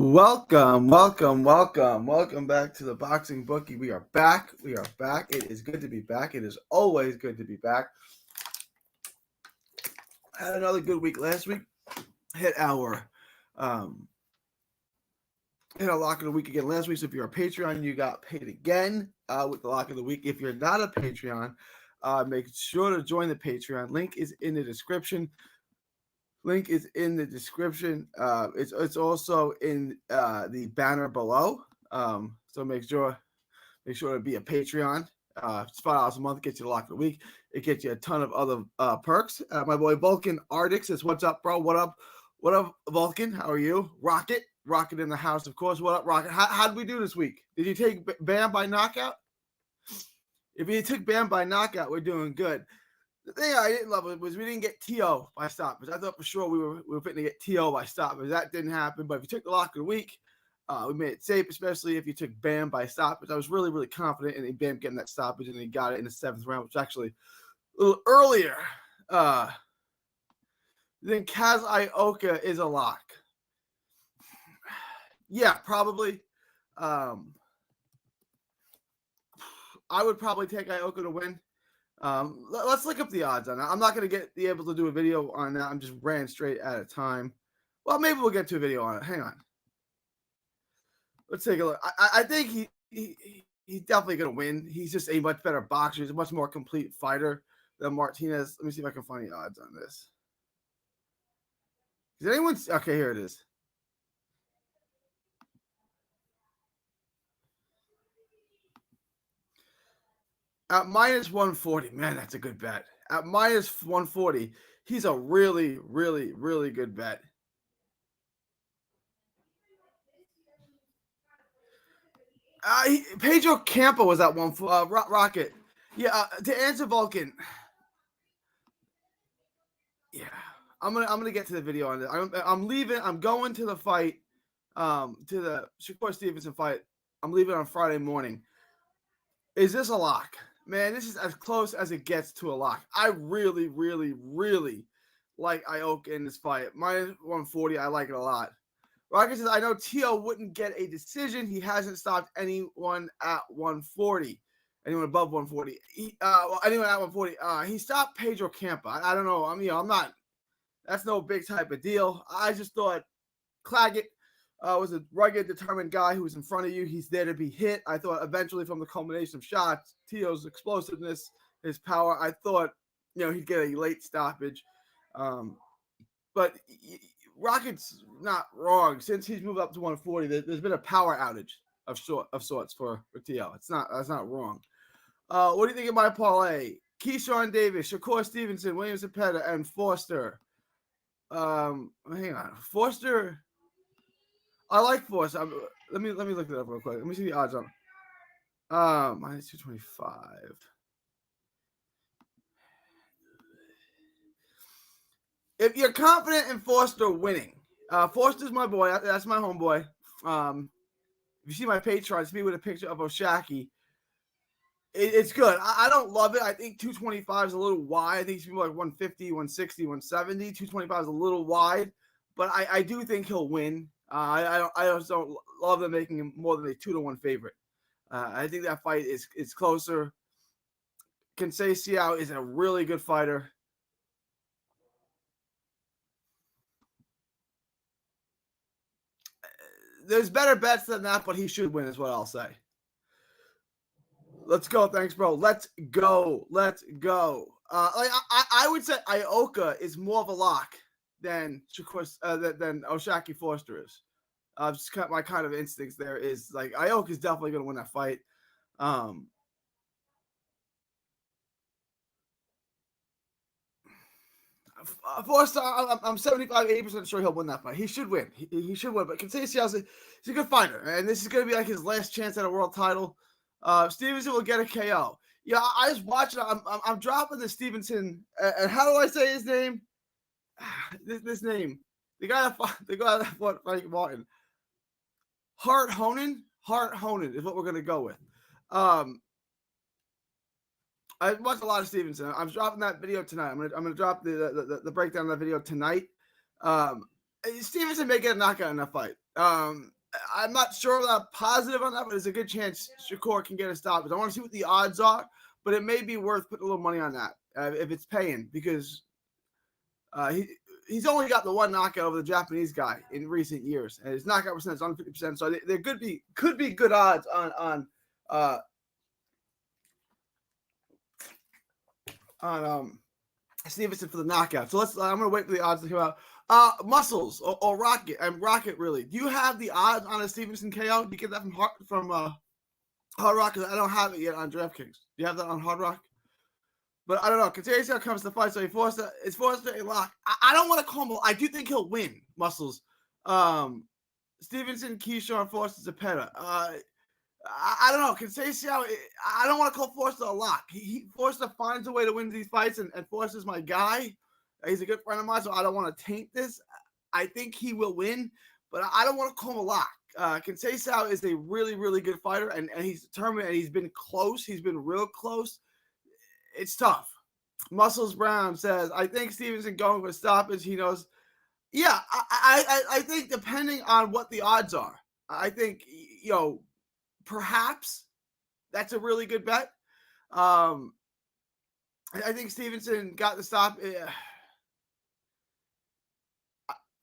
Welcome back to the Boxing Bookie. We are back. It is good to be back. It is always good to be back. Had another good week last week. Hit our lock of the week again last week. So if you're a Patreon, you got paid again with the lock of the week. If you're not a Patreon, make sure to join the Patreon. Link is in the description. It's also in the banner below. So make sure to be a Patreon. It's $5 a month, gets you the lock of the week. It gets you a ton of other perks. My boy Vulcan Arctic says, "What's up, bro? What up, Vulcan? How are you? Rocket in the house, of course. What up, Rocket? How did we do this week? Did you take Bam by knockout? If you took Bam by knockout, we're doing good." The thing I didn't love was we didn't get TO by stoppage. I thought for sure we were fitting to get TO by stoppage. That didn't happen. But if you took the lock of the week, we made it safe, especially if you took Bam by stoppage. I was really, really confident in Bam getting that stoppage, and he got it in the 7th round, which was actually a little earlier. Then Kaz Ioka is a lock. Yeah, probably. I would probably take Ioka to win. Let's look up the odds on that. I'm not going to be able to do a video on that. I'm just ran straight at a time. Well, maybe we'll get to a video on it. Hang on. Let's take a look. I think he's definitely going to win. He's just a much better boxer. He's a much more complete fighter than Martinez. Let me see if I can find the odds on this. Is anyone? Okay, here it is. At minus 140, man, that's a good bet. At minus 140, he's a really, really, really good bet. Pedro Campo was at Rocket. Yeah, to answer Vulcan. Yeah, I'm gonna get to the video on this. I'm leaving. I'm going to the fight, to the Shakur Stevenson fight. I'm leaving on Friday morning. Is this a lock? Man, this is as close as it gets to a lock. I really, really, really like Ioka in this fight. Minus 140, I like it a lot. Rocket says, I know T.O. wouldn't get a decision. He hasn't stopped anyone at 140. Anyone above 140. Anyone at 140. He stopped Pedro Campo. I don't know. I'm not. That's no big type of deal. I just thought Claggett was a rugged, determined guy who was in front of you. He's there to be hit. I thought eventually from the culmination of shots, T.O.'s explosiveness, his power, I thought, he'd get a late stoppage. But Rocket's not wrong. Since he's moved up to 140, there's been a power outage of sorts for T.O. That's not wrong. What do you think of my parlay? Keyshawn Davis, Shakur Stevenson, William Zepeda, and Foster. Hang on. Foster... I like Foster. Let me look it up real quick. Let me see the odds on minus 225. If you're confident in Foster winning, Foster's my boy. That's my homeboy. If you see my Patreon, it's me with a picture of Oshaki. It's good. I don't love it. I think 225 is a little wide. I think it's more like 150, 160, 170. 225 is a little wide, but I do think he'll win. I just don't love them making him more than a 2-1 favorite. I think that fight is closer. Conceição is a really good fighter. There's better bets than that, but he should win is what I'll say. Let's go. Thanks, bro. Let's go. I would say Ioka is more of a lock than Oshaki Foster is. Just my kind of instincts there is like Ioka is definitely going to win that fight. Foster, I'm 75-80% sure he'll win that fight. He should win. He should win. But Conceição, he's a good fighter, and this is going to be like his last chance at a world title. Stevenson will get a KO. Yeah, I just watched it. I'm dropping the Stevenson. And how do I say his name? This name. The guy that fought Frank Martin. Hart Honan is what we're going to go with. I watched a lot of Stevenson. I'm dropping that video tonight. I'm gonna drop the breakdown of that video tonight. Stevenson may get a knockout in that fight. I'm not sure that I'm positive on that, but there's a good chance Shakur can get a stoppage. I want to see what the odds are, but it may be worth putting a little money on that if it's paying, because he's only got the one knockout over the Japanese guy in recent years, and his knockout percentage is under 50%. So there could be good odds on Stevenson for the knockout. So I'm gonna wait for the odds to come out. Muscles or Rocket. Rocket, really. Do you have the odds on a Stevenson KO? Do you get that from Hard Rock? Because I don't have it yet on DraftKings. Do you have that on Hard Rock? But I don't know. Contagious comes to the fight, so it's forced a lock. I don't want to call him. I do think he'll win. Muscles. Stevenson, Keyshawn, Forster, Zepeda. I don't know. Contagious, I don't want to call Forster a lock. Forster finds a way to win these fights, and Forster's my guy. He's a good friend of mine, so I don't want to taint this. I think he will win, but I don't want to call him a lock. Conceição is a really, really good fighter, and he's determined, and he's been close. He's been real close. It's tough. Muscles Brown says, I think Stevenson going for stoppage. He knows. Yeah, I think depending on what the odds are, I think, perhaps that's a really good bet. I think Stevenson got the stop.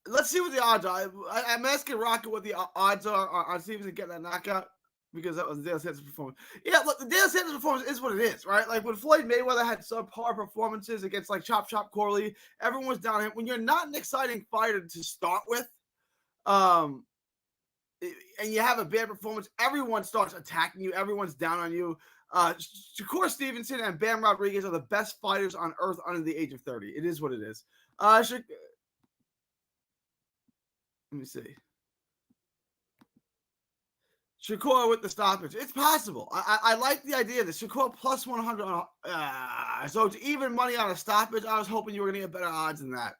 Let's see what the odds are. I'm asking Rocket what the odds are on Stevenson getting that knockout, because that was the Dale Sanders performance. Yeah, look, the Dale Sanders performance is what it is, right? Like when Floyd Mayweather had subpar performances against like Chop Corley, everyone was down on him. When you're not an exciting fighter to start with, and you have a bad performance, everyone starts attacking you. Everyone's down on you. Shakur Stevenson and Bam Rodriguez are the best fighters on earth under the age of 30. It is what it is. Let me see. Shakur with the stoppage. It's possible. I like the idea of this. Shakur plus 100 on so it's even money on a stoppage. I was hoping you were going to get better odds than that.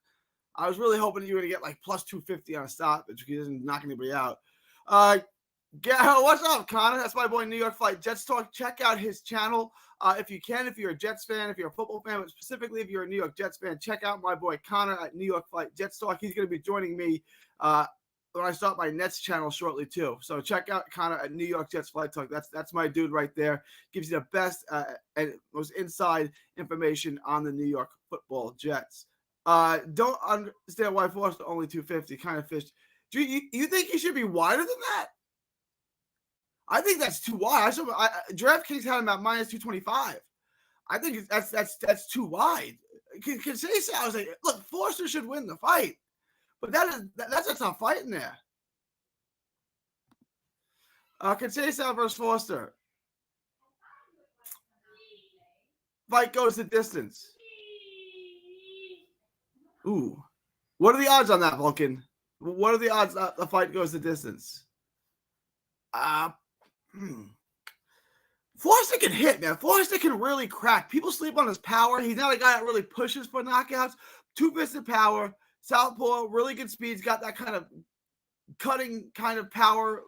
I was really hoping you were going to get like plus 250 on a stoppage because he doesn't knock anybody out. What's up, Connor? That's my boy New York Fight Jets Talk. Check out his channel if you can, if you're a Jets fan, if you're a football fan, but specifically if you're a New York Jets fan, check out my boy Connor at New York Fight Jets Talk. He's going to be joining me when I start my Nets channel shortly too. So check out Connor at New York Jets Fight Talk. That's my dude right there. Gives you the best and most inside information on the New York Football Jets. Don't understand why Forster only 250. Kind of fished. Do you think he should be wider than that? I think that's too wide. DraftKings had him at minus 225. I think that's too wide. Can say so. I was like, look, Forster should win the fight, but that's a tough fight in there. Conceição versus Forster. Fight goes the distance. Ooh, what are the odds on that, Vulcan? What are the odds that the fight goes the distance? Forster can hit, man. Forster can really crack. People sleep on his power. He's not a guy that really pushes for knockouts. Two-fisted power, southpaw, really good speed. He's got that kind of cutting kind of power.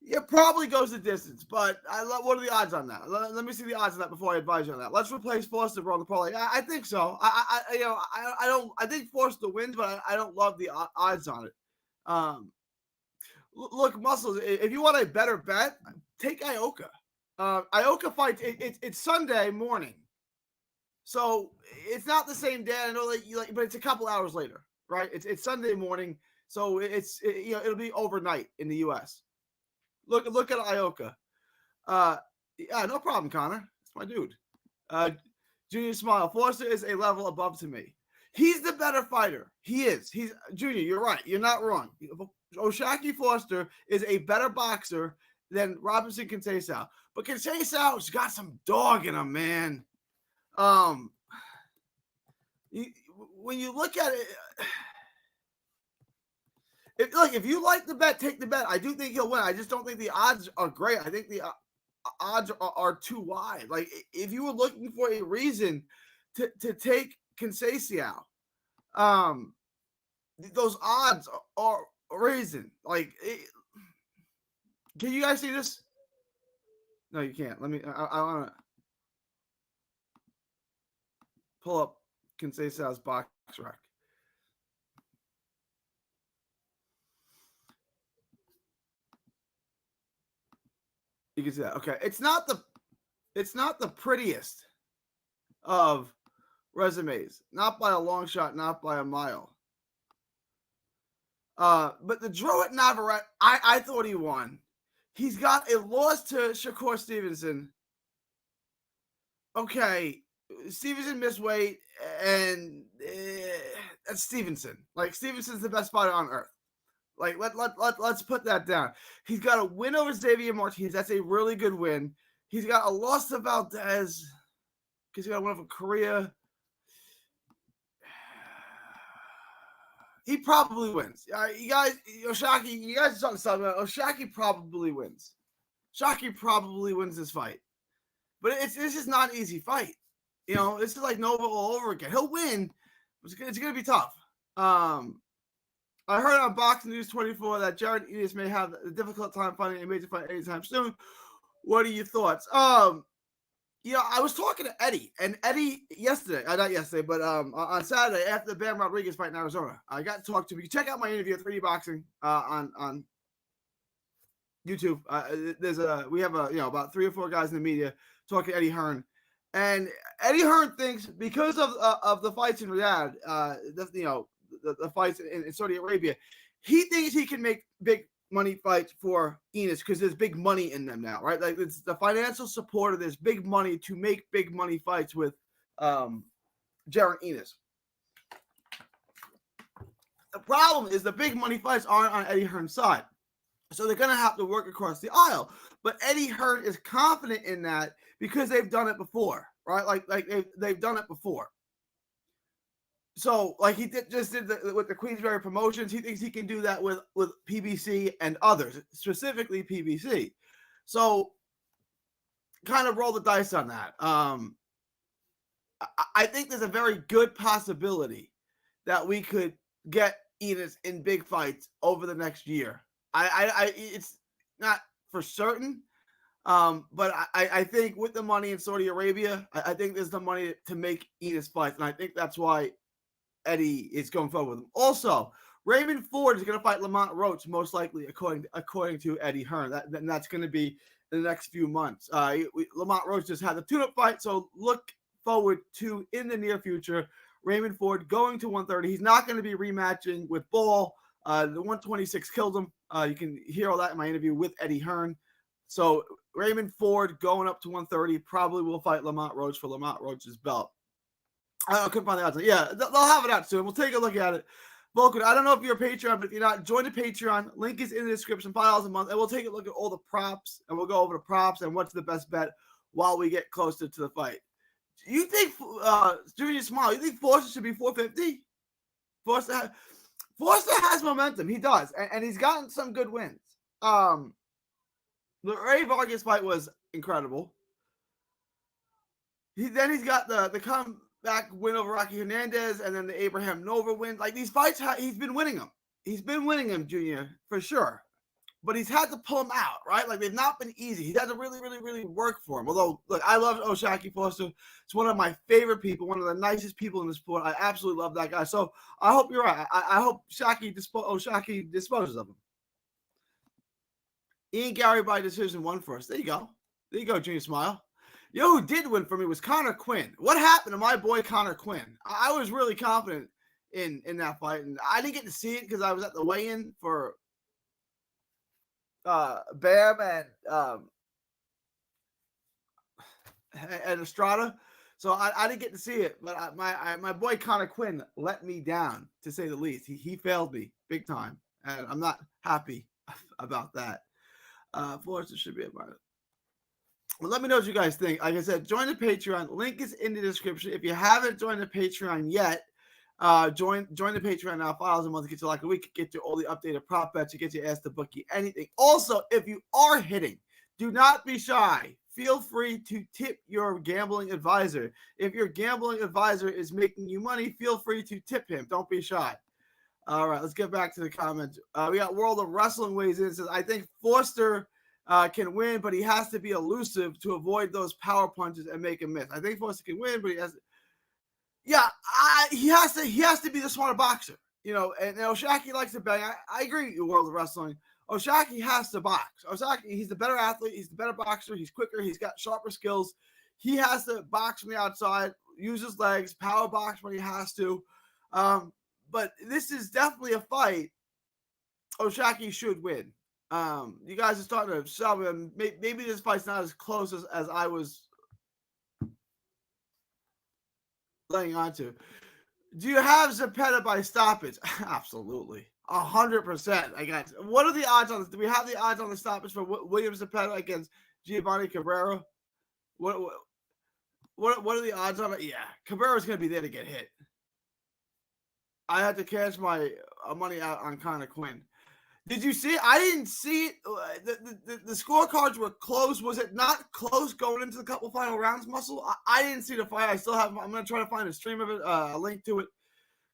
It probably goes the distance, but what are the odds on that? Let me see the odds on that before I advise you on that. Let's replace Forster on the parlay. I think so. I think Forster wins, but I don't love the odds on it. Look, Muscles, if you want a better bet, take Ioka. Ioka fights, it's Sunday morning. So it's not the same day. I know that but it's a couple hours later, right? It's Sunday morning. So it'll be overnight in the US. Look at Ioka. Yeah, no problem, Connor. It's my dude. Junior Smile. Forster is a level above to me. He's the better fighter. He is. He's Junior, you're right. You're not wrong. Shakur Forster is a better boxer than Robinson Conceição. But Conceição's got some dog in him, man. When you look at it, if you like the bet, take the bet. I do think he'll win. I just don't think the odds are great. I think the odds are too wide. Like if you were looking for a reason to take Conceição, those odds are a reason. Can you guys see this? No, you can't. Let me. I want to pull up Conceição's box rack. You can see that. Okay, it's not the prettiest of resumes, not by a long shot, not by a mile. But the draw at Navarrete, I thought he won. He's got a loss to Shakur Stevenson. Okay, Stevenson missed weight, and that's Stevenson. Like, Stevenson's the best fighter on earth. Like, let's put that down. He's got a win over Xavier Martinez. That's a really good win. He's got a loss to Valdez because he got a win from Korea. He probably wins. You guys, Oshaki, you guys are talking something about Oshaki probably wins. Shaki probably wins this fight. But this is not an easy fight. You know, this is like Nova all over again. He'll win. It's going to be tough. I heard on Box News 24 that Jared Enos may have a difficult time finding a major fight anytime soon. What are your thoughts? I was talking to Eddie, and Eddie yesterday, not yesterday, but on Saturday after the Bam Rodriguez fight in Arizona, I got to talk to him. You can check out my interview at 3D Boxing on YouTube. We have about 3 or 4 guys in the media talking to Eddie Hearn, and Eddie Hearn thinks because of the fights in Riyadh, the fights in Saudi Arabia, he thinks he can make big money fights for Enos because there's big money in them now, right? Like, it's the financial support of this big money to make big money fights with Jared Enos. The problem is the big money fights aren't on Eddie Hearn's side. So they're going to have to work across the aisle. But Eddie Hearn is confident in that because they've done it before, right? Like they've done it before. So, like, he just did with the Queensberry Promotions. He thinks he can do that with PBC and others, specifically PBC. So, kind of roll the dice on that. I think there's a very good possibility that we could get Enos in big fights over the next year. It's not for certain, but I think with the money in Saudi Arabia, I think there's the money to make Enos fights, and I think that's why Eddie is going forward with him. Also, Raymond Ford is going to fight Lamont Roach, most likely, according to Eddie Hearn. That's going to be in the next few months. Lamont Roach just had the tune-up fight, so look forward to, in the near future, Raymond Ford going to 130. He's not going to be rematching with Ball. The 126 killed him. You can hear all that in my interview with Eddie Hearn. So Raymond Ford going up to 130 probably will fight Lamont Roach for Lamont Roach's belt. I couldn't find the odds. Yeah, they'll have it out soon. We'll take a look at it. Vulcan, I don't know if you're a Patreon, but if you're not, join the Patreon. Link is in the description, $5 a month, and we'll take a look at all the props, and we'll go over the props and what's the best bet while we get closer to the fight. You think, Junior Smile, you think Forster should be 450? Forster has momentum. He does, and he's gotten some good wins. The Ray Vargas fight was incredible. He's got the comeback win over Rocky Hernandez, and then the Abraham Nova win. Like, these fights, he's been winning them. He's been winning them, Junior, for sure. But he's had to pull them out, right? Like, they've not been easy. He had to really, really, really work for him. Although, look, I love Oshaki Foster. It's one of my favorite people, one of the nicest people in the sport. I absolutely love that guy. So I hope you're right. I hope Oshaki disposes of him. Ian Gary by decision won for us. There you go. There you go, Junior Smile. You know who did win for me was Connor Quinn. What happened to my boy Connor Quinn? I was really confident in that fight, and I didn't get to see it because I was at the weigh-in for Bam and Estrada, so I didn't get to see it. But my boy Connor Quinn let me down, to say the least. He failed me big time, and I'm not happy about that. Forrester should be about it. Well, let me know what you guys think. Like I said, join the Patreon. Link is in the description. If you haven't joined the Patreon yet, join the Patreon now. $5 a month gets you like a week, get you all the updated prop bets, you get you asked to Bookie anything. Also, if you are hitting, do not be shy. Feel free to tip your gambling advisor. If your gambling advisor is making you money, feel free to tip him. Don't be shy. All right, let's get back to the comments. We got World of Wrestling weighs in. Says, I think Forster can win, but he has to be elusive to avoid those power punches and make him miss. I think Forster can win, but he has to. Yeah, he has to be the smarter boxer, you know. And Shaki likes to bang. I agree with you, World of Wrestling. Oshaki has to box. Oshaki, he's the better athlete. He's the better boxer. He's quicker. He's got sharper skills. He has to box from the outside, use his legs, power box when he has to. But this is definitely a fight Oshaki should win. You guys are starting to sell him. Maybe this fight's not as close as I was laying on to. Do you have Zepeda by stoppage? Absolutely. 100%. I guess. What are the odds on this? Do we have the odds on the stoppage for William Zepeda against Giovanni Cabrera? What are the odds on it? Yeah, Cabrera's going to be there to get hit. I had to cash my money out on Conor Quinn. Did you see it? I didn't see it. The scorecards were close. Was it not close going into the couple final rounds, Muscle? I didn't see the fight. I still have. I'm going to try to find a stream of it, a link to it.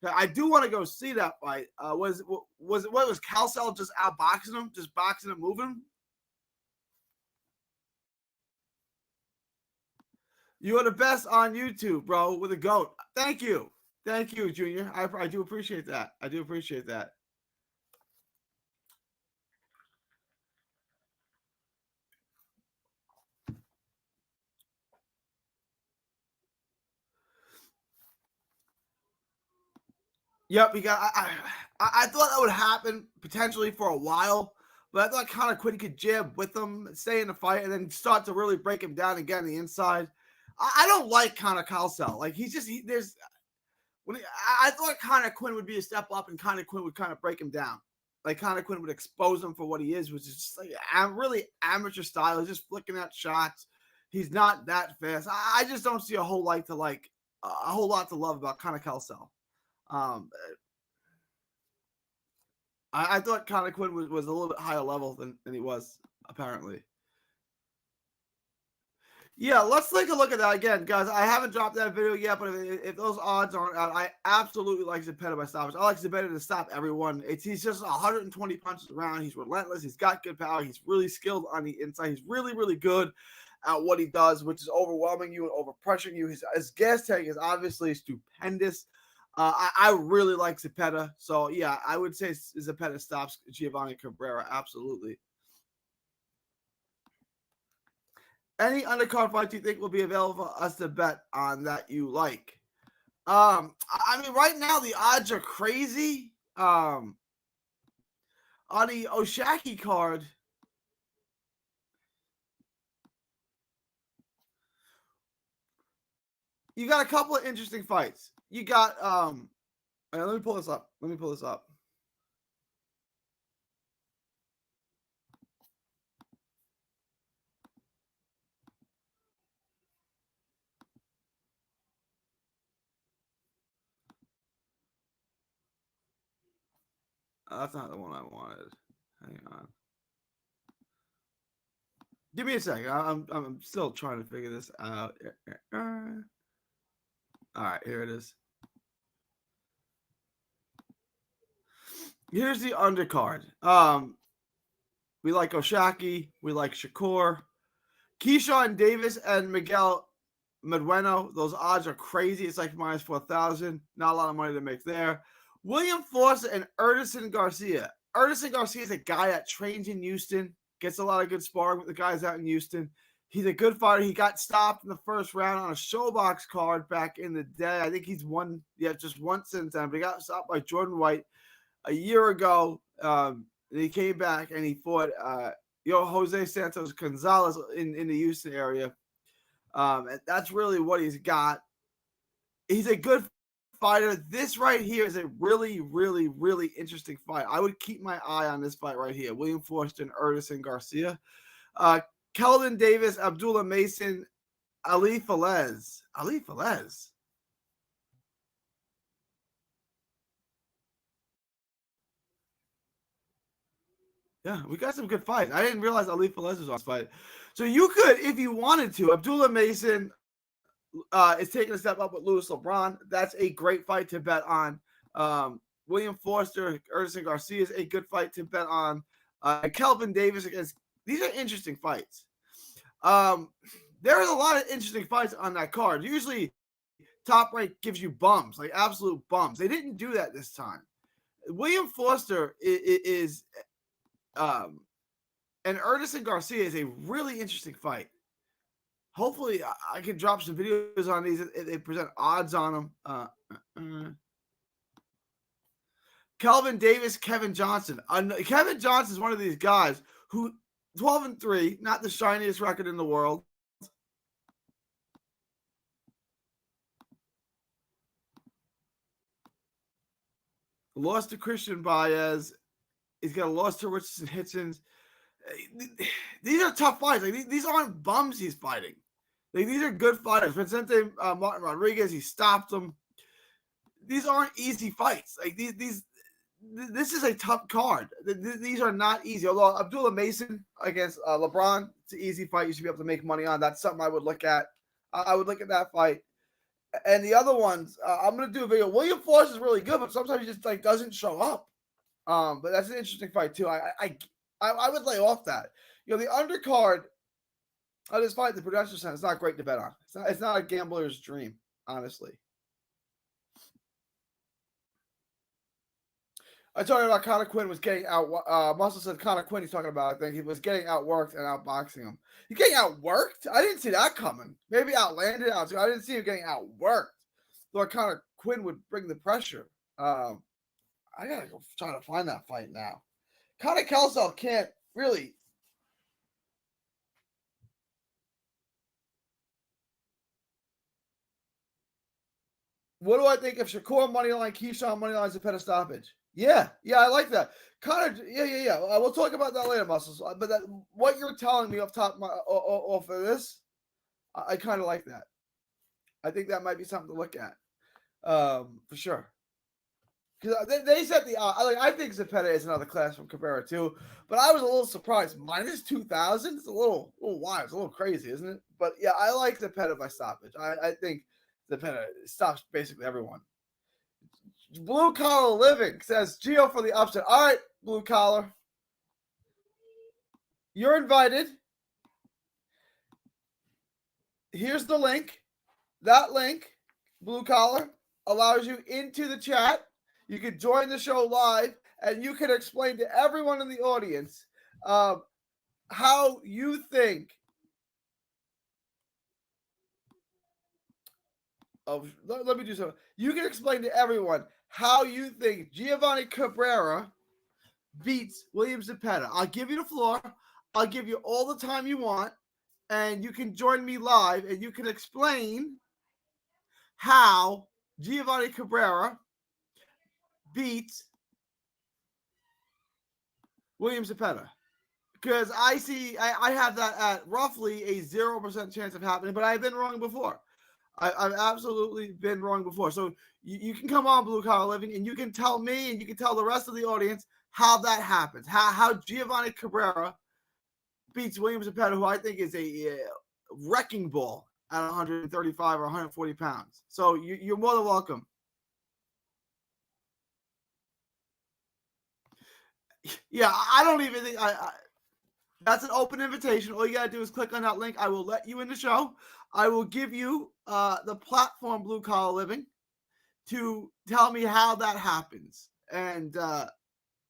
I do want to go see that fight. Was Calcel just outboxing him, just boxing and moving? You are the best on YouTube, bro, with a GOAT. Thank you, Junior. I do appreciate that. I do appreciate that. Yep, I thought that would happen potentially for a while, but I thought Conor Quinn could jab with him, stay in the fight, and then start to really break him down and get on the inside. I don't like Conor Calcel. Like I thought Conor Quinn would be a step up, and Conor Quinn would kind of break him down. Like Conor Quinn would expose him for what he is, which is just like really amateur style. He's just flicking out shots. He's not that fast. I just don't see a whole lot to love about Conor Calcel. I thought Conor Quinn was a little bit higher level than he was, apparently. Yeah, let's take a look at that again, guys. I haven't dropped that video yet, but if those odds aren't out, I absolutely like Zepeda by stoppage. I like Zepeda to stop everyone. He's just 120 punches around. He's relentless. He's got good power. He's really skilled on the inside. He's really, really good at what he does, which is overwhelming you and overpressuring you. His gas tank is obviously stupendous. I really like Zepeda. So, yeah, I would say Zepeda stops Giovanni Cabrera. Absolutely. Any undercard fights you think will be available for us to bet on that you like? I mean, right now the odds are crazy. On the Oshaki card, you got a couple of interesting fights. You got let me pull this up. That's not the one I wanted. Hang on. Give me a second. I'm still trying to figure this out. All right, here it is. Here's the undercard. We like Oshaki. We like Shakur. Keyshawn Davis and Miguel Medueno. Those odds are crazy. It's like minus 4,000. Not a lot of money to make there. William Forster and Erdison Garcia. Erdison Garcia is a guy that trains in Houston. Gets a lot of good sparring with the guys out in Houston. He's a good fighter. He got stopped in the first round on a Showbox card back in the day. I think he's won, just once since then. But he got stopped by Jordan White a year ago. He came back and he fought Jose Santos Gonzalez in the Houston area. And that's really what he's got. He's a good fighter. This right here is a really, really, really interesting fight. I would keep my eye on this fight right here. William Forster and Erdison Garcia. Keldon Davis, Abdullah Mason, Ali Falez. Yeah, we got some good fights. I didn't realize Ali Falez was on this fight. So you could, if you wanted to, Abdullah Mason is taking a step up with Louis LeBron. That's a great fight to bet on. William Forster, Erdison Garcia is a good fight to bet on. Kelvin Davis against. These are interesting fights. There is a lot of interesting fights on that card. Usually, Top Rank gives you bums, like absolute bums. They didn't do that this time. William Forster is And Ernest Garcia is a really interesting fight. Hopefully, I can drop some videos on these. They present odds on them. Kelvin Davis, Kevin Johnson. Kevin Johnson is one of these guys who 12-3, not the shiniest record in the world. Lost to Christian Baez. He's got a loss to Richardson Hitchens. These are tough fights. Like, these aren't bums he's fighting. Like, these are good fighters. Vicente Martin Rodriguez, he stopped them. These aren't easy fights. Like, this is a tough card. These are not easy. Although Abdullah Mason against LeBron, it's an easy fight. You should be able to make money on. That's something I would look at. I would look at that fight. And the other ones, I'm going to do a video. William Force is really good, but sometimes he just like doesn't show up. But that's an interesting fight too. I would lay off that. You know, the undercard of this fight, the production center, it's not great to bet on. It's not a gambler's dream, honestly. I told you about Conor Quinn was getting out. Muscle said Conor Quinn he's talking about, I think he was getting outworked and outboxing him. He's getting outworked? I didn't see that coming. Maybe outlanded. I didn't see him getting outworked. Thought Conor Quinn would bring the pressure. I got to go try to find that fight now. Conor Kelsall can't really. What do I think of Shakur moneyline, Keyshawn moneyline, Zepeda stoppage? Yeah, I like that. Conor, yeah. We'll talk about that later, Muscles. But what you're telling me off of this, I kind of like that. I think that might be something to look at, for sure. Because they set the I think Zepeda is another class from Cabrera too, but I was a little surprised. Minus 2,000. It's a little wild. It's a little crazy, isn't it? But yeah, I like Zepeda by stoppage. I think Zepeda stops basically everyone. Blue Collar Living says Gio for the upset. All right, Blue Collar. You're invited. Here's the link. That link, Blue Collar, allows you into the chat. You can join the show live, and you can explain to everyone in the audience how you think of. Let me do something. You can explain to everyone how you think Giovanni Cabrera beats William Zepeda. I'll give you the floor. I'll give you all the time you want, and you can join me live, and you can explain how Giovanni Cabrera beats William Zepeda. Because I have that at roughly a 0% chance of happening, but I've been wrong before. I've absolutely been wrong before. So you can come on Blue Collar Living and you can tell me and you can tell the rest of the audience how that happens. How Giovanni Cabrera beats William Zepeda, who I think is a wrecking ball at 135 or 140 pounds. So you're more than welcome. Yeah, I don't even think that's an open invitation. All you got to do is click on that link. I will let you in the show. I will give you the platform Blue Collar Living to tell me how that happens. And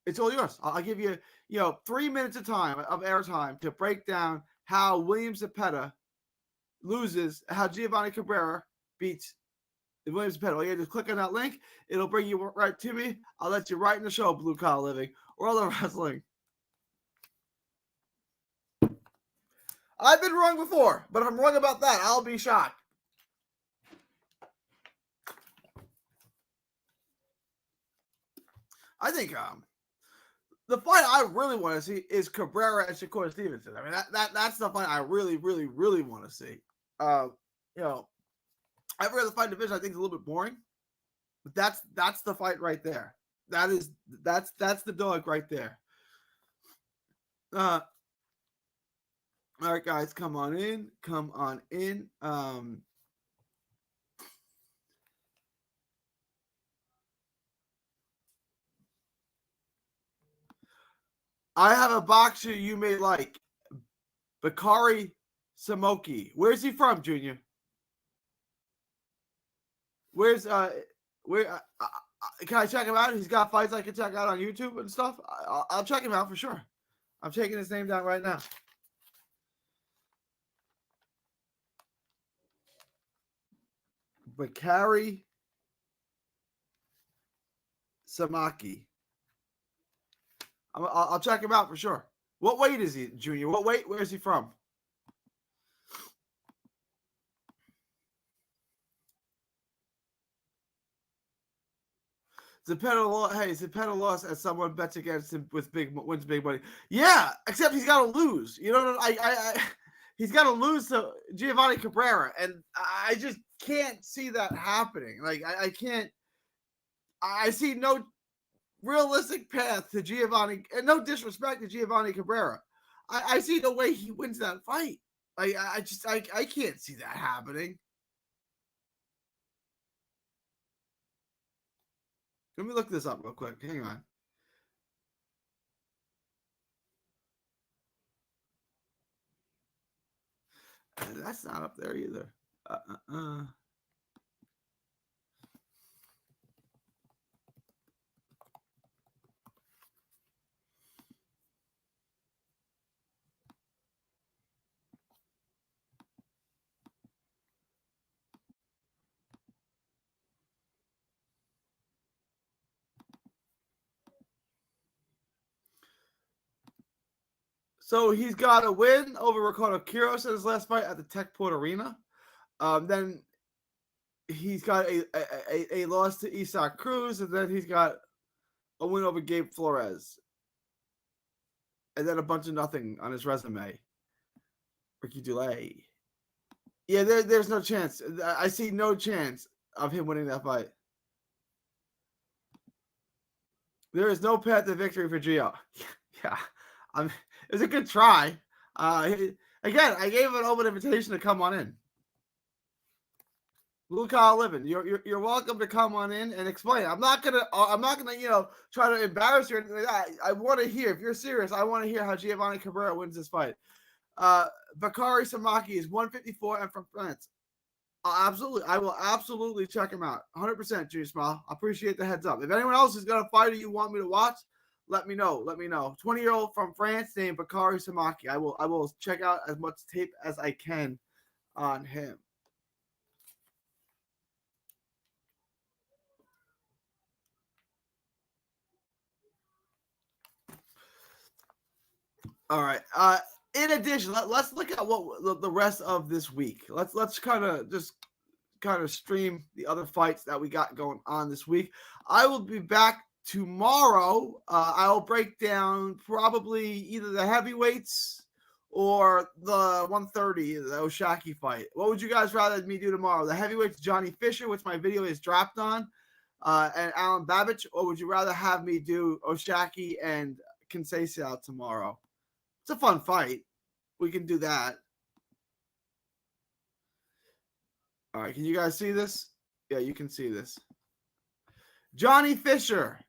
it's all yours. I'll give you, 3 minutes of time, of airtime to break down how William Zepeda loses, how Giovanni Cabrera beats William Zepeda. All you got to do is click on that link. It'll bring you right to me. I'll let you right in the show, Blue Collar Living, or other wrestling. I've been wrong before, but if I'm wrong about that, I'll be shocked. I think the fight I really want to see is Cabrera and Shakur Stevenson. I mean, that's the fight I really, really, really want to see. Every other fight division I think is a little bit boring, but that's the fight right there. That's the dog right there. All right, guys, come on in. I have a boxer you may like, Bakari Samoki. Where's he from, Junior? Where can I check him out? He's got fights I can check out on YouTube and stuff. I'll check him out for sure. I'm taking his name down right now. Bakari Samaki. I'll check him out for sure. What weight is he, Junior? What weight? Where is he from? Zepeda lost as someone bets against him with wins big money. Yeah, except he's got to lose. You know, he's got to lose to Giovanni Cabrera, and I just can't see that happening. Like I can't. I see no realistic path to Giovanni, and no disrespect to Giovanni Cabrera. I see no way he wins that fight. I can't see that happening. Let me look this up real quick. Hang on. That's not up there either. So he's got a win over Ricardo Quiros in his last fight at the Techport Arena. Then he's got a loss to Isaac Cruz, and then he's got a win over Gabe Flores. And then a bunch of nothing on his resume. Ricky Dulay. Yeah, there's no chance. I see no chance of him winning that fight. There is no path to victory for Gio. Yeah. It was a good try. Again, I gave him an open invitation to come on in. Blue Collar Living, you're welcome to come on in and explain. I'm not gonna try to embarrass you or anything like that. I want to hear, if you're serious, I want to hear how Giovanni Cabrera wins this fight. Bakari Samaki is 154 and from France. Absolutely, I will absolutely check him out. 100%, Junior Smile. I appreciate the heads up. If anyone else is gonna fight or you want me to watch, let me know. 20-year-old from France named Bakari Samaki. I will check out as much tape as I can on him. All right. In addition, let's look at what the rest of this week. Let's kind of stream the other fights that we got going on this week. I will be back tomorrow. I'll break down probably either the heavyweights or the 130, the Oshaki fight. What would you guys rather me do tomorrow? The heavyweights, Johnny Fisher, which my video is dropped on, and Alan Babich, or would you rather have me do Oshaki and Conceição tomorrow? It's a fun fight. We can do that. All right, can you guys see this? Yeah, you can see this. Johnny Fisher.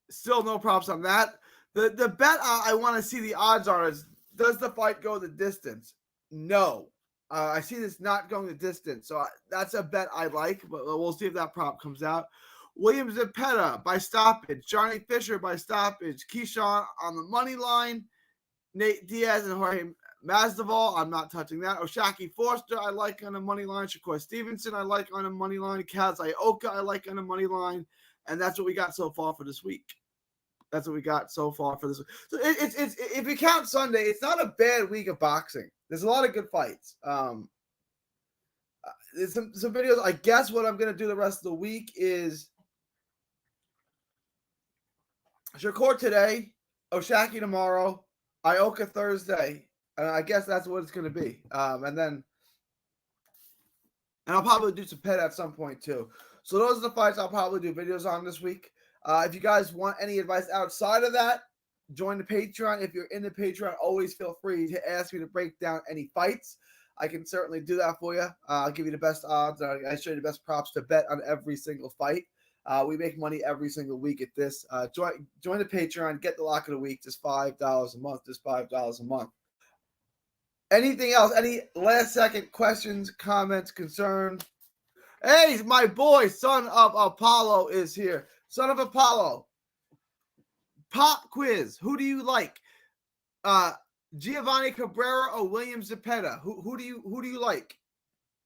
Still no props on that. The bet I want to see the odds on is, does the fight go the distance? No. I see this not going the distance. So that's a bet I like, but we'll see if that prop comes out. William Zepeda by stoppage. Johnny Fisher by stoppage. Keyshawn on the money line. Nate Diaz and Jorge Masvidal. I'm not touching that. Oshaki Forster, I like on the money line. Shakur Stevenson, I like on the money line. Kaz Ioka, I like on the money line. And that's what we got so far for this week. So it's if you count Sunday, it's not a bad week of boxing. There's a lot of good fights. There's some videos. I guess what I'm going to do the rest of the week is Shakur today, Oshaki tomorrow, Ioka Thursday. And I guess that's what it's going to be. And I'll probably do some pet at some point too. So those are the fights I'll probably do videos on this week. If you guys want any advice outside of that, join the Patreon. If you're in the Patreon, always feel free to ask me to break down any fights. I can certainly do that for you. I'll give you the best odds. I show you the best props to bet on every single fight. We make money every single week at this. Join the Patreon. Get the lock of the week. Just $5 a month. Just $5 a month. Anything else? Any last second questions, comments, concerns? Hey, my boy, son of Apollo, is here. Son of Apollo, Pop quiz. Who do you like? Giovanni Cabrera or William Zepeda? Who do you like?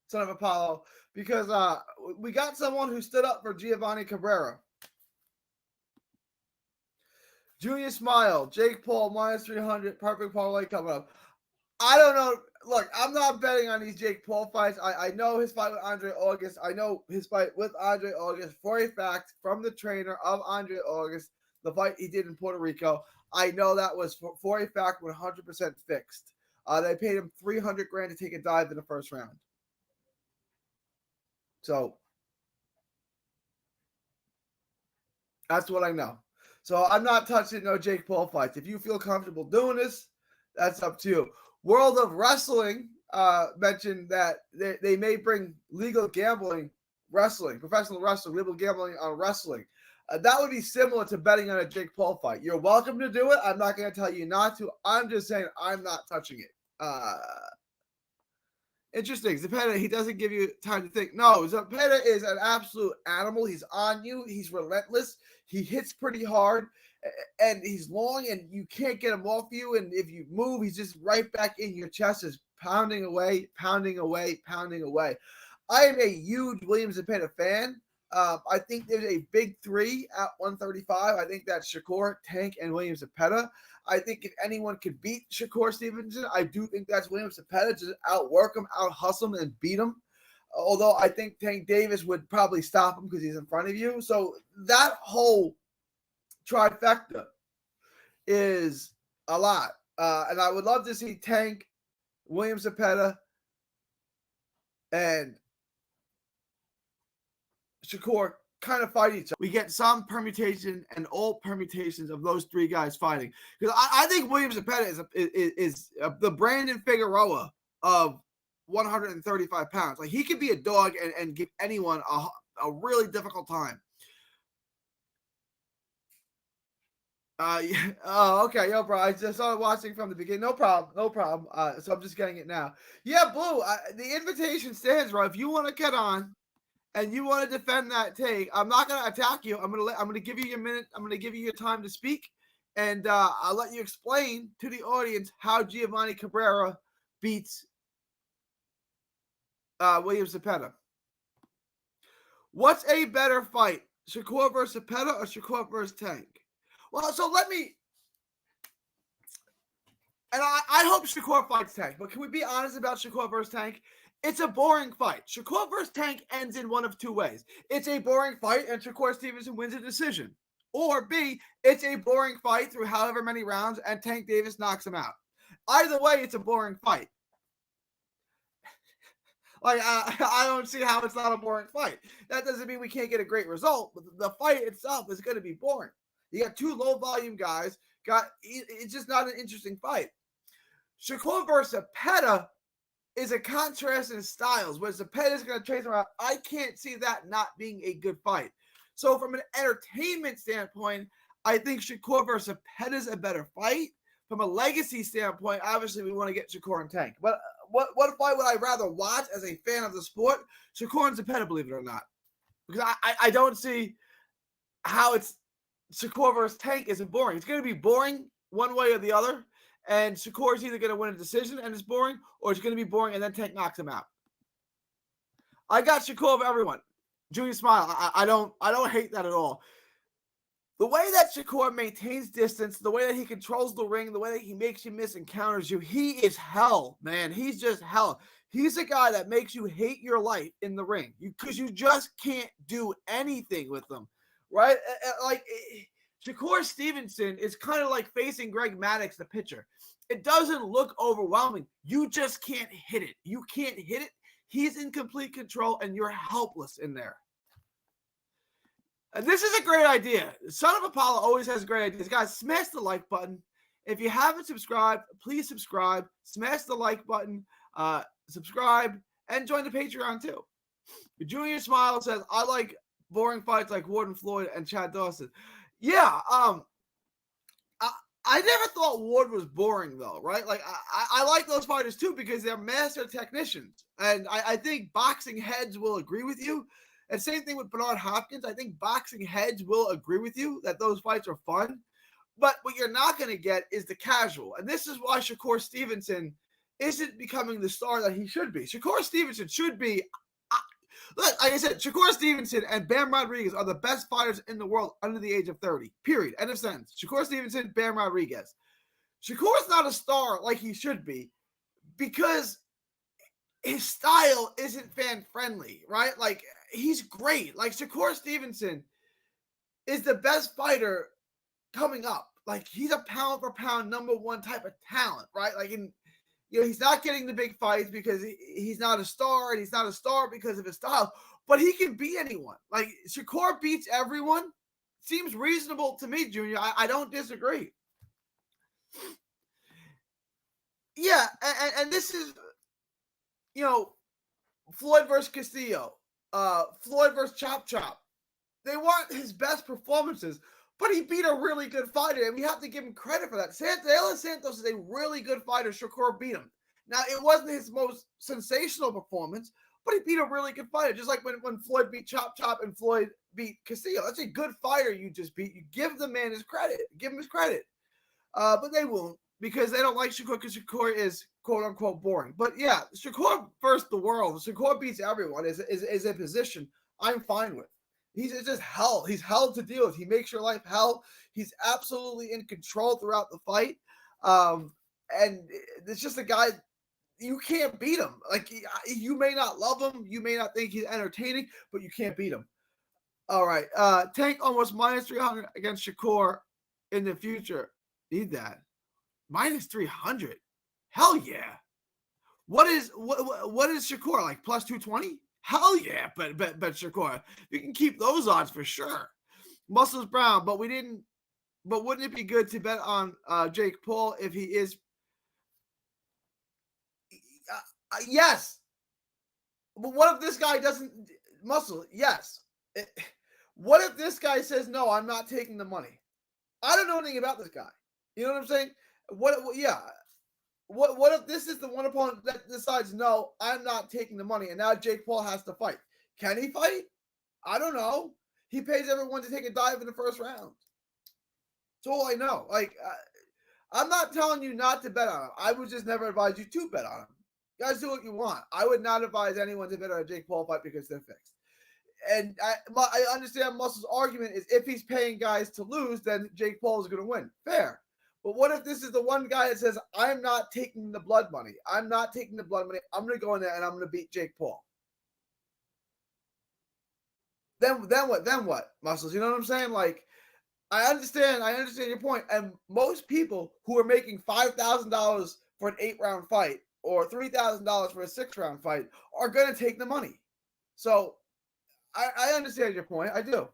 Son of Apollo. Because we got someone who stood up for Giovanni Cabrera. Junior Smile, Jake Paul, minus 300, perfect parlay coming up. I don't know. Look, I'm not betting on these Jake Paul fights. I know his fight with Andre August. I know his fight with Andre August for a fact from the trainer of Andre August, the fight he did in Puerto Rico. I know that was for a fact 100% fixed. They paid him $300,000 to take a dive in the first round. So that's what I know. So I'm not touching no Jake Paul fights. If you feel comfortable doing this, that's up to you. World of Wrestling mentioned that they may bring legal gambling, professional wrestling, legal gambling on wrestling. That would be similar to betting on a Jake Paul fight. You're welcome to do it. I'm not going to tell you not to. I'm just saying I'm not touching it. Interesting. Zepeda, he doesn't give you time to think. No, Zepeda is an absolute animal. He's on you. He's relentless. He hits pretty hard, and he's long, and you can't get him off you. And if you move, he's just right back in your chest, just pounding away, pounding away, pounding away. I am a huge William Zepeda fan. I think there's a big three at 135. I think that's Shakur, Tank, and William Zepeda. I think if anyone could beat Shakur Stevenson, I do think that's William Zepeda. Just outwork him, out-hustle him, and beat him. Although I think Tank Davis would probably stop him because he's in front of you. So that whole trifecta is a lot. And I would love to see Tank, William Zepeda, and Shakur kind of fight each other. We get some permutation and all permutations of those three guys fighting. Because I think William Zepeda is the Brandon Figueroa of 135 pounds. Like, he could be a dog and give anyone a really difficult time. Oh, okay, yo, bro. I just started watching from the beginning. No problem. So I'm just getting it now. Yeah, Blue. The invitation stands, bro. If you want to get on and you want to defend that take, I'm not gonna attack you. I'm gonna give you your minute. I'm gonna give you your time to speak, and I'll let you explain to the audience how Giovanni Cabrera beats William Zepeda. What's a better fight, Shakur versus Zepeda or Shakur versus Tank? Well, so let me, and I hope Shakur fights Tank, but can we be honest about Shakur versus Tank? It's a boring fight. Shakur versus Tank ends in one of two ways. It's a boring fight and Shakur Stevenson wins a decision. Or B, it's a boring fight through however many rounds and Tank Davis knocks him out. Either way, it's a boring fight. Like, I don't see how it's not a boring fight. That doesn't mean we can't get a great result, but the fight itself is going to be boring. You got two low-volume guys. It's just not an interesting fight. Shakur versus Zepeda is a contrast in styles, where Zepeda is going to chase him around. I can't see that not being a good fight. So from an entertainment standpoint, I think Shakur versus Zepeda is a better fight. From a legacy standpoint, obviously we want to get Shakur and Tank. But what fight would I rather watch as a fan of the sport? Shakur and Zepeda, believe it or not. Because I don't see how it's Shakur versus Tank isn't boring. It's going to be boring one way or the other. And Shakur is either going to win a decision and it's boring, or it's going to be boring and then Tank knocks him out. I got Shakur over everyone. Junior Smile. I don't hate that at all. The way that Shakur maintains distance, the way that he controls the ring, the way that he makes you miss and counters you, he is hell, man. He's just hell. He's a guy that makes you hate your life in the ring because you just can't do anything with him, right? Like, Shakur Stevenson is kind of like facing Greg Maddux, the pitcher. It doesn't look overwhelming. You just can't hit it. You can't hit it. He's in complete control, and you're helpless in there. And this is a great idea. Son of Apollo always has great ideas. Guys, smash the like button. If you haven't subscribed, please subscribe. Smash the like button. Subscribe, and join the Patreon, too. Junior Smile says, I like boring fights like Warden Floyd and Chad Dawson. Yeah, I never thought Ward was boring, though, right? Like, I like those fighters, too, because they're master technicians. And I think boxing heads will agree with you. And same thing with Bernard Hopkins. I think boxing heads will agree with you that those fights are fun. But what you're not going to get is the casual. And this is why Shakur Stevenson isn't becoming the star that he should be. Shakur Stevenson should be, like I said, Shakur Stevenson and Bam Rodriguez are the best fighters in the world under the age of 30. Period. End of sentence. Shakur Stevenson, Bam Rodriguez. Shakur's not a star like he should be because his style isn't fan friendly, right? Like, he's great. Like, Shakur Stevenson is the best fighter coming up. Like, he's a pound for pound number one type of talent, right? Like, he's not getting the big fights because he's not a star, and he's not a star because of his style, but he can beat anyone. Like, Shakur beats everyone. Seems reasonable to me, Junior. I don't disagree. Yeah, and this is, Floyd versus Castillo, Floyd versus Chop Chop. They weren't his best performances, but he beat a really good fighter, and we have to give him credit for that. De Los Santos is a really good fighter. Shakur beat him. Now, it wasn't his most sensational performance, but he beat a really good fighter, just like when Floyd beat Chop Chop and Floyd beat Castillo. That's a good fighter you just beat. You give the man his credit. Give him his credit. But they won't, because they don't like Shakur, because Shakur is quote-unquote boring. But yeah, Shakur versus the world. Shakur beats everyone is a position I'm fine with. He's just hell. He's hell to deal with. He makes your life hell. He's absolutely in control throughout the fight. And it's just a guy, you can't beat him. Like, you may not love him. You may not think he's entertaining, but you can't beat him. All right. Tank almost minus 300 against Shakur in the future. Need that. Minus 300. Hell yeah. What is Shakur, like, plus 220? Hell yeah, bet Shakur. You can keep those odds for sure. Muscles Brown, but wouldn't it be good to bet on Jake Paul if he is? Yes. But what if this guy doesn't muscle? Yes. What if this guy says, no, I'm not taking the money? I don't know anything about this guy. You know what I'm saying? What if this is the one opponent that decides, no, I'm not taking the money, and now Jake Paul has to fight? Can he fight? I don't know. He pays everyone to take a dive in the first round. That's all I know. Like, I'm not telling you not to bet on him. I would just never advise you to bet on him. You guys do what you want. I would not advise anyone to bet on a Jake Paul fight because they're fixed. And I understand Muscle's argument is if he's paying guys to lose, then Jake Paul is going to win. Fair. But what if this is the one guy that says, I'm not taking the blood money. I'm not taking the blood money. I'm going to go in there and I'm going to beat Jake Paul. Then what? Then what, Muscles? You know what I'm saying? Like, I understand your point. And most people who are making $5,000 for an 8-round fight or $3,000 for a 6-round fight are going to take the money. So I understand your point. I do.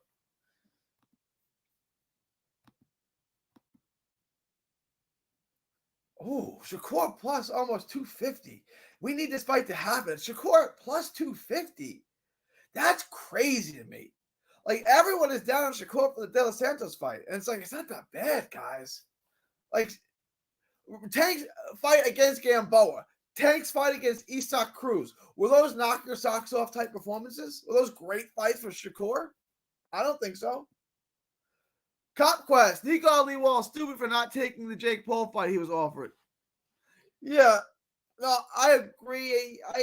Oh, Shakur plus almost 250. We need this fight to happen. Shakur plus 250. That's crazy to me. Like, everyone is down on Shakur for the De Los Santos fight. And it's like, it's not that bad, guys. Like, Tank's fight against Gamboa. Tank's fight against Isak Cruz. Were those knock your socks off type performances? Were those great fights for Shakur? I don't think so. Cop Quest. Nico Ali Wall stupid for not taking the Jake Paul fight he was offered. Yeah. No, I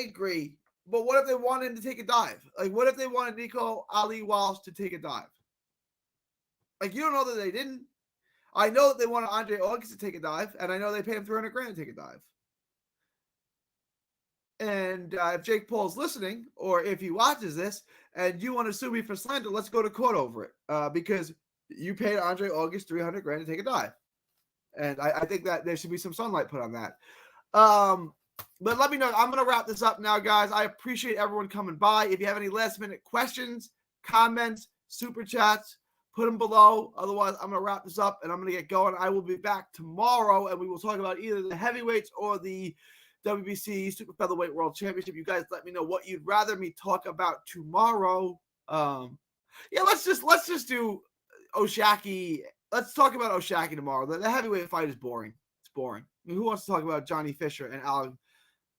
agree. But what if they wanted him to take a dive? Like, what if they wanted Nico Ali Walsh to take a dive? Like, you don't know that they didn't. I know that they wanted Andre August to take a dive, and I know they paid him $300,000 to take a dive. And if Jake Paul's listening, or if he watches this, and you want to sue me for slander, let's go to court over it. Because you paid Andre August $300,000 to take a dive. And I think that there should be some sunlight put on that. But let me know. I'm going to wrap this up now, guys. I appreciate everyone coming by. If you have any last-minute questions, comments, super chats, put them below. Otherwise, I'm going to wrap this up, and I'm going to get going. I will be back tomorrow, and we will talk about either the heavyweights or the WBC Super Featherweight World Championship. You guys let me know what you'd rather me talk about tomorrow. Let's just do Oshaki. Let's talk about Oshaki tomorrow. The heavyweight fight is boring. It's boring. I mean, who wants to talk about Johnny Fisher and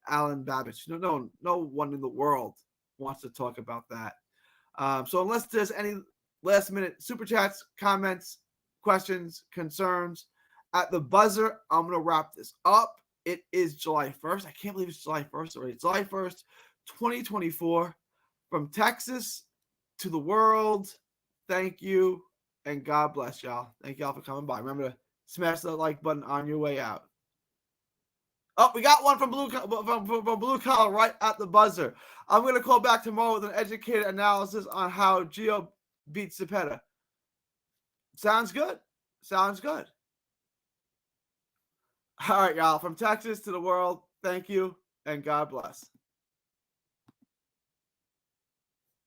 Alan Babbage? No one in the world wants to talk about that. So unless there's any last minute super chats, comments, questions, concerns. At the buzzer, I'm going to wrap this up. It is July 1st. I can't believe it's July 1st already. July 1st, 2024. From Texas to the world, thank you, and God bless y'all. Thank y'all for coming by. Remember to smash the like button on your way out. Oh, we got one from Blue Collar right at the buzzer. I'm going to call back tomorrow with an educated analysis on how Gio beats Cepeda. Sounds good. Sounds good. All right, y'all. From Texas to the world, thank you, and God bless.